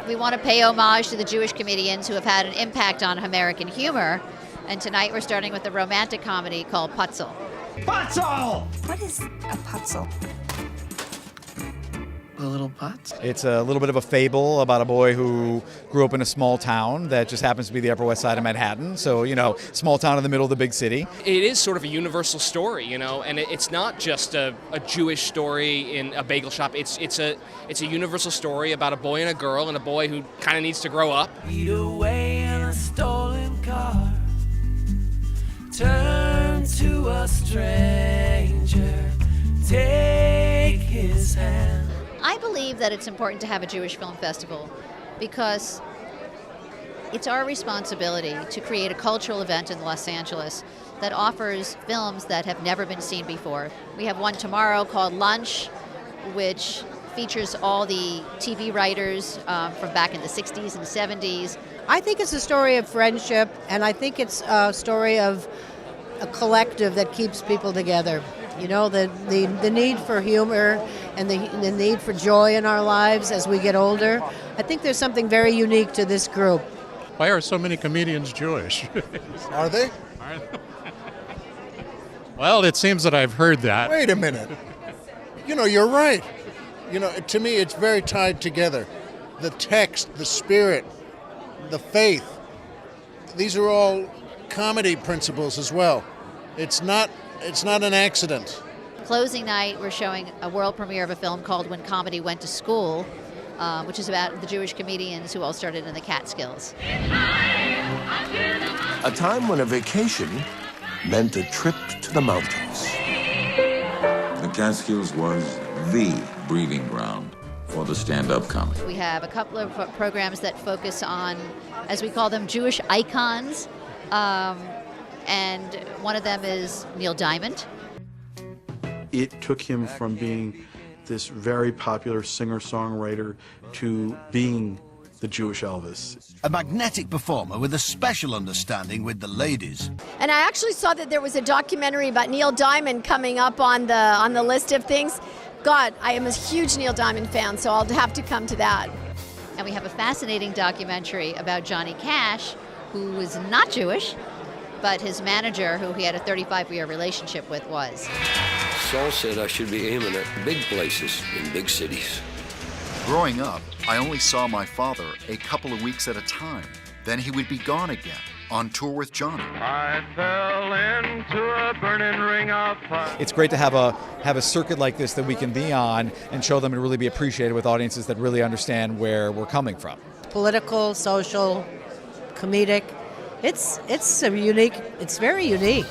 We want to pay homage to the Jewish comedians who have had an impact on American humor. And tonight we're starting with a romantic comedy called Putzel. Putzel! What is a putzel? A little putz? It's a little bit of a fable about a boy who grew up in a small town that just happens to be the Upper West Side of Manhattan. So, small town in the middle of the big city. It is sort of a universal story, and it's not just a Jewish story in a bagel shop. It's a universal story about a boy and a girl, and a boy who kind of needs to grow up. Eat away in a stolen car. Turn to a stranger. Take his hand. I believe that it's important to have a Jewish film festival because it's our responsibility to create a cultural event in Los Angeles that offers films that have never been seen before. We have one tomorrow called Lunch, which features all the TV writers from back in the 60s and 70s. I think it's a story of friendship, and I think it's a story of a collective that keeps people together. The need for humor and the need for joy in our lives as we get older. I think there's something very unique to this group. Why are so many comedians Jewish? Are they? Well, it seems that I've heard that. Wait a minute. You're right. To me, it's very tied together. The text, the spirit, the faith. These are all comedy principles as well. It's not an accident. Closing night, we're showing a world premiere of a film called When Comedy Went to School, which is about the Jewish comedians who all started in the Catskills. A time when a vacation meant a trip to the mountains. The Catskills was the breeding ground for the stand-up comic. We have a couple of programs that focus on, as we call them, Jewish icons. And one of them is Neil Diamond. It took him from being this very popular singer-songwriter to being the Jewish Elvis. A magnetic performer with a special understanding with the ladies. And I actually saw that there was a documentary about Neil Diamond coming up on the list of things. God, I am a huge Neil Diamond fan, so I'll have to come to that. And we have a fascinating documentary about Johnny Cash, who was not Jewish, but his manager, who he had a 35-year relationship with, was. Saul said I should be aiming at big places in big cities. Growing up, I only saw my father a couple of weeks at a time. Then he would be gone again, on tour with Johnny. I fell into a burning ring of fire. It's great to have a circuit like this that we can be on and show them and really be appreciated with audiences that really understand where we're coming from. Political, social, comedic. It's very unique.